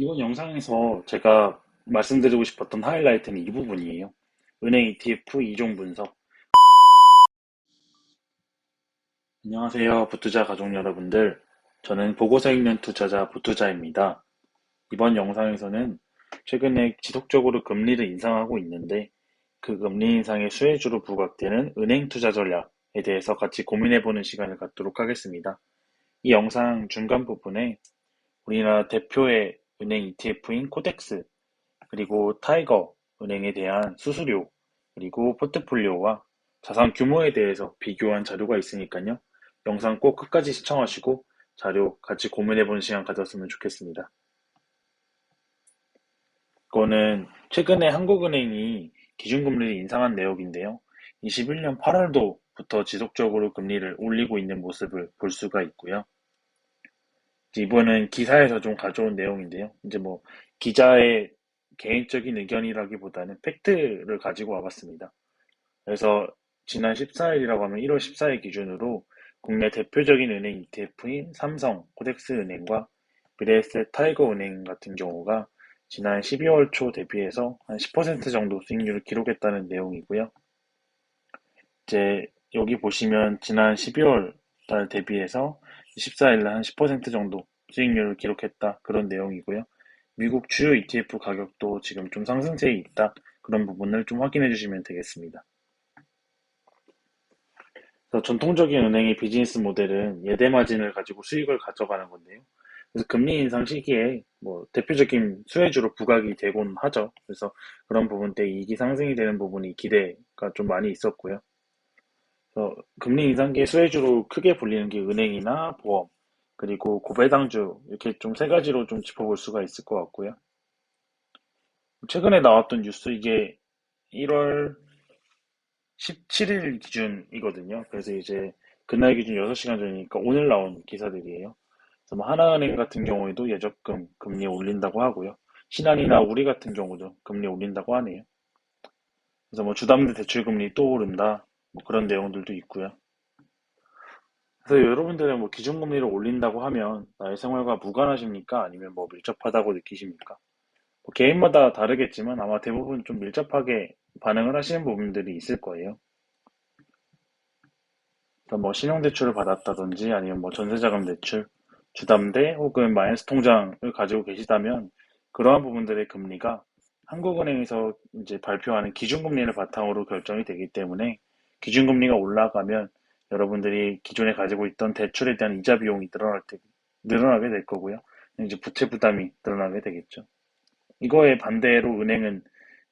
이번 영상에서 제가 말씀드리고 싶었던 하이라이트는 이 부분이에요. 은행 ETF 이종 분석. 안녕하세요, 부투자 가족 여러분들. 저는 보고서 읽는 투자자 부투자입니다. 이번 영상에서는 최근에 지속적으로 금리를 인상하고 있는데 그 금리 인상의 수혜주로 부각되는 은행 투자 전략에 대해서 같이 고민해보는 시간을 갖도록 하겠습니다. 이 영상 중간 부분에 우리나라 대표의 은행 ETF인 코덱스 그리고 타이거 은행에 대한 수수료, 그리고 포트폴리오와 자산 규모에 대해서 비교한 자료가 있으니까요. 영상 꼭 끝까지 시청하시고 자료 같이 고민해보는 시간 가졌으면 좋겠습니다. 이거는 최근에 한국은행이 기준금리를 인상한 내역인데요. 21년 8월도부터 지속적으로 금리를 올리고 있는 모습을 볼 수가 있고요. 이번은 기사에서 좀 가져온 내용인데요. 이제 뭐 기자의 개인적인 의견이라기보다는 팩트를 가지고 와봤습니다. 그래서 지난 14일이라고 하면 1월 14일 기준으로 국내 대표적인 은행 ETF인 삼성, 코덱스은행과 미래에셋 타이거은행 같은 경우가 지난 12월 초 대비해서 한 10% 정도 수익률을 기록했다는 내용이고요. 이제 여기 보시면 지난 12월 달 대비해서 14일 날 한 10% 정도 수익률을 기록했다. 그런 내용이고요. 미국 주요 ETF 가격도 지금 좀 상승세에 있다. 그런 부분을 좀 확인해 주시면 되겠습니다. 그래서 전통적인 은행의 비즈니스 모델은 예대 마진을 가지고 수익을 가져가는 건데요. 그래서 금리 인상 시기에 뭐 대표적인 수혜주로 부각이 되곤 하죠. 그래서 그런 부분 때 이익이 상승이 되는 부분이 기대가 좀 많이 있었고요. 그래서 금리 인상기의 수혜주로 크게 불리는 게 은행이나 보험, 그리고 고배당주 이렇게 좀 세 가지로 좀 짚어볼 수가 있을 것 같고요. 최근에 나왔던 뉴스 이게 1월 17일 기준이거든요. 그래서 이제 그날 기준 6시간 전이니까 오늘 나온 기사들이에요. 그래서 뭐 하나은행 같은 경우에도 예적금 금리 올린다고 하고요. 신한이나 우리 같은 경우도 금리 올린다고 하네요. 그래서 뭐 주담대 대출금리 또 오른다. 뭐 그런 내용들도 있고요. 그래서 여러분들은 뭐 기준금리를 올린다고 하면 나의 생활과 무관하십니까? 아니면 뭐 밀접하다고 느끼십니까? 뭐 개인마다 다르겠지만 아마 대부분 좀 밀접하게 반응을 하시는 부분들이 있을 거예요. 그러니까 뭐 신용대출을 받았다든지 아니면 뭐 전세자금 대출, 주담대 혹은 마이너스 통장을 가지고 계시다면 그러한 부분들의 금리가 한국은행에서 이제 발표하는 기준금리를 바탕으로 결정이 되기 때문에 기준금리가 올라가면 여러분들이 기존에 가지고 있던 대출에 대한 이자 비용이 늘어나게 될 거고요. 이제 부채 부담이 늘어나게 되겠죠. 이거에 반대로 은행은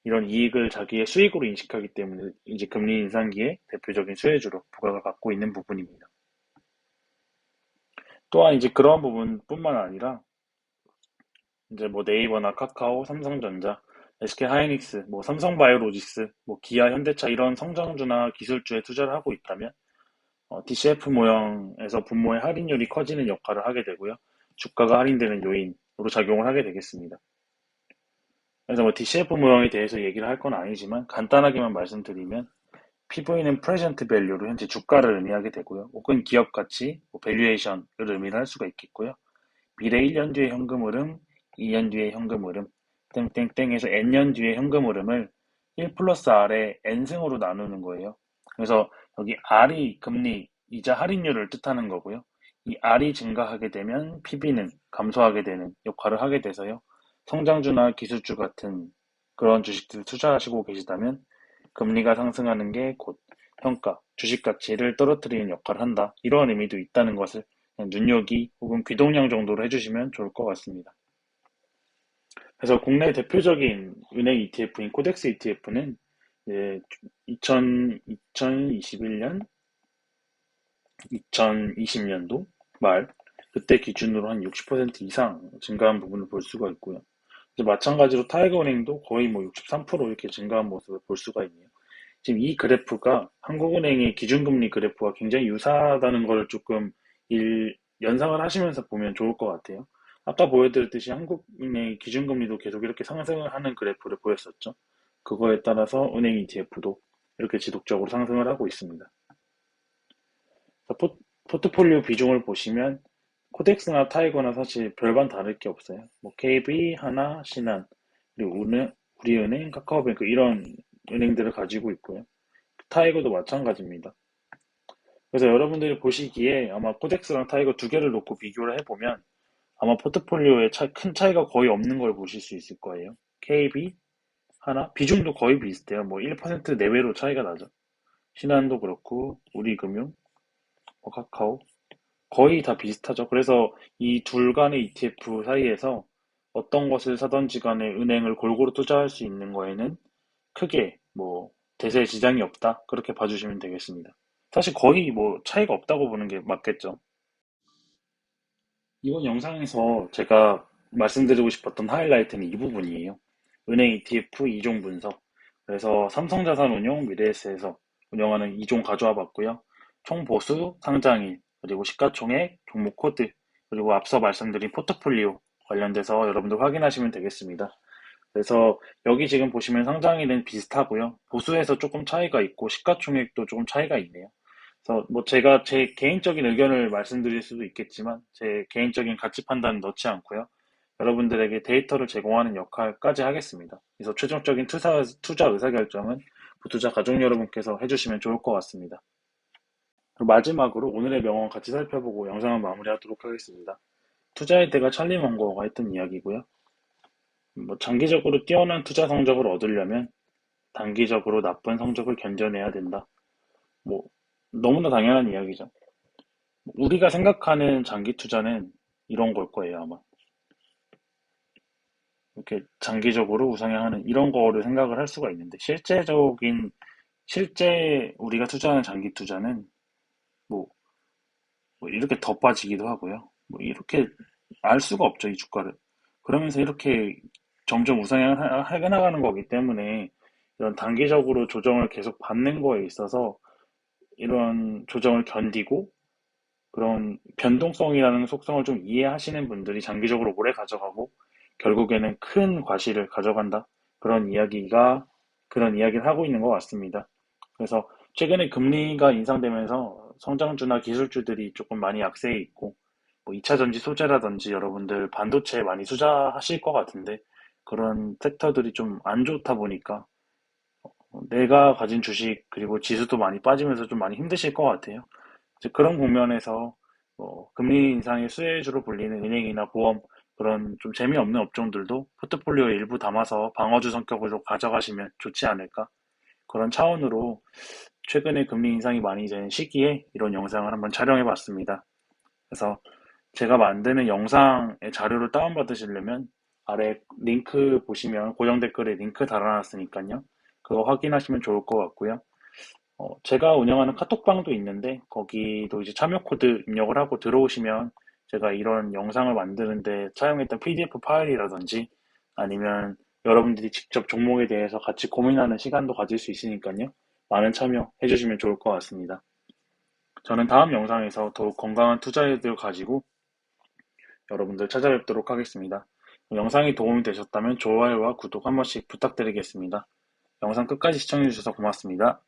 이런 이익을 자기의 수익으로 인식하기 때문에 이제 금리 인상기에 대표적인 수혜주로 부각을 받고 있는 부분입니다. 또한 이제 그러한 부분뿐만 아니라 이제 뭐 네이버나 카카오, 삼성전자, SK 하이닉스, 뭐 삼성바이오로직스, 뭐 기아, 현대차 이런 성장주나 기술주에 투자를 하고 있다면 DCF 모형에서 분모의 할인율이 커지는 역할을 하게 되고요. 주가가 할인되는 요인으로 작용을 하게 되겠습니다. 그래서 뭐 DCF 모형에 대해서 얘기를 할 건 아니지만 간단하게만 말씀드리면 PV는 Present Value로 현재 주가를 의미하게 되고요. 혹은 기업 가치, 뭐 Valuation을 의미를 할 수가 있겠고요. 미래 1년 뒤의 현금 흐름, 2년 뒤의 현금 흐름, 땡땡땡에서 N년 뒤의 현금 흐름을 1 플러스 R의 N승으로 나누는 거예요. 그래서 여기 R이 금리, 이자 할인율을 뜻하는 거고요. 이 R이 증가하게 되면 PB는 감소하게 되는 역할을 하게 돼서요. 성장주나 기술주 같은 그런 주식들 투자하시고 계시다면 금리가 상승하는 게 곧 평가, 주식 가치를 떨어뜨리는 역할을 한다. 이런 의미도 있다는 것을 그냥 눈여기 혹은 귀동냥 정도로 해주시면 좋을 것 같습니다. 그래서 국내 대표적인 은행 ETF인 코덱스 ETF는 이제 2021년, 2020년도 말 그때 기준으로 한 60% 이상 증가한 부분을 볼 수가 있고요. 이제 마찬가지로 타이거은행도 거의 뭐 63% 이렇게 증가한 모습을 볼 수가 있네요. 지금 이 그래프가 한국은행의 기준금리 그래프와 굉장히 유사하다는 걸 조금 연상을 하시면서 보면 좋을 것 같아요. 아까 보여드렸듯이 한국은행의 기준금리도 계속 이렇게 상승을 하는 그래프를 보였었죠. 그거에 따라서 은행 ETF도 이렇게 지속적으로 상승을 하고 있습니다. 포트폴리오 비중을 보시면 코덱스나 타이거나 사실 별반 다를 게 없어요. 뭐 KB, 하나, 신한, 그리고 우리은행, 카카오뱅크 이런 은행들을 가지고 있고요. 타이거도 마찬가지입니다. 그래서 여러분들이 보시기에 아마 코덱스랑 타이거 두 개를 놓고 비교를 해보면 아마 포트폴리오에 큰 차이가 거의 없는 걸 보실 수 있을 거예요. KB, 하나, 비중도 거의 비슷해요. 뭐 1% 내외로 차이가 나죠. 신한도 그렇고, 우리금융, 뭐 카카오, 거의 다 비슷하죠. 그래서 이 둘 간의 ETF 사이에서 어떤 것을 사든지 간에 은행을 골고루 투자할 수 있는 거에는 크게 뭐 대세에 지장이 없다. 그렇게 봐주시면 되겠습니다. 사실 거의 뭐 차이가 없다고 보는 게 맞겠죠. 이번 영상에서 제가 말씀드리고 싶었던 하이라이트는 이 부분이에요. 은행 ETF 2종 분석. 그래서 삼성자산운용, 미래에셋에서 운영하는 2종 가져와 봤고요. 총 보수, 상장일, 그리고 시가총액, 종목 코드, 그리고 앞서 말씀드린 포트폴리오 관련돼서 여러분들 확인하시면 되겠습니다. 그래서 여기 지금 보시면 상장일은 비슷하고요. 보수에서 조금 차이가 있고 시가총액도 조금 차이가 있네요. 그래서 뭐 제가 제 개인적인 의견을 말씀드릴 수도 있겠지만 제 개인적인 가치 판단은 넣지 않고요. 여러분들에게 데이터를 제공하는 역할까지 하겠습니다. 그래서 최종적인 투자 의사결정은 투자 가족 여러분께서 해주시면 좋을 것 같습니다. 그리고 마지막으로 오늘의 명언 같이 살펴보고 영상을 마무리하도록 하겠습니다. 투자의 대가 찰리 먼거가 했던 이야기고요. 뭐 장기적으로 뛰어난 투자 성적을 얻으려면 단기적으로 나쁜 성적을 견뎌내야 된다. 뭐 너무나 당연한 이야기죠. 우리가 생각하는 장기 투자는 이런 걸 거예요, 아마. 이렇게 장기적으로 우상향하는 이런 거를 생각을 할 수가 있는데, 실제 우리가 투자하는 장기 투자는 뭐, 뭐 이렇게 더 빠지기도 하고요. 뭐 이렇게 알 수가 없죠, 이 주가를. 그러면서 이렇게 점점 우상향을 해나가는 거기 때문에 이런 단기적으로 조정을 계속 받는 거에 있어서 이런 조정을 견디고 그런 변동성이라는 속성을 좀 이해하시는 분들이 장기적으로 오래 가져가고 결국에는 큰 과실을 가져간다. 그런 이야기를 하고 있는 것 같습니다. 그래서 최근에 금리가 인상되면서 성장주나 기술주들이 조금 많이 약세에 있고 뭐 2차 전지 소재라든지 여러분들 반도체에 많이 투자하실 것 같은데 그런 섹터들이 좀 안 좋다 보니까 내가 가진 주식 그리고 지수도 많이 빠지면서 좀 많이 힘드실 것 같아요. 이제 그런 국면에서 금리 인상의 수혜주로 불리는 은행이나 보험 그런 좀 재미없는 업종들도 포트폴리오에 일부 담아서 방어주 성격으로 가져가시면 좋지 않을까 그런 차원으로 최근에 금리 인상이 많이 된 시기에 이런 영상을 한번 촬영해 봤습니다. 그래서 제가 만드는 영상의 자료를 다운받으시려면 아래 링크 보시면 고정 댓글에 링크 달아놨으니까요. 그거 확인하시면 좋을 것 같고요. 제가 운영하는 카톡방도 있는데 거기도 이제 참여 코드 입력을 하고 들어오시면 제가 이런 영상을 만드는데 사용했던 PDF 파일이라든지 아니면 여러분들이 직접 종목에 대해서 같이 고민하는 시간도 가질 수 있으니까요. 많은 참여해 주시면 좋을 것 같습니다. 저는 다음 영상에서 더욱 건강한 투자를 가지고 여러분들 찾아뵙도록 하겠습니다. 영상이 도움이 되셨다면 좋아요와 구독 한 번씩 부탁드리겠습니다. 영상 끝까지 시청해 주셔서 고맙습니다.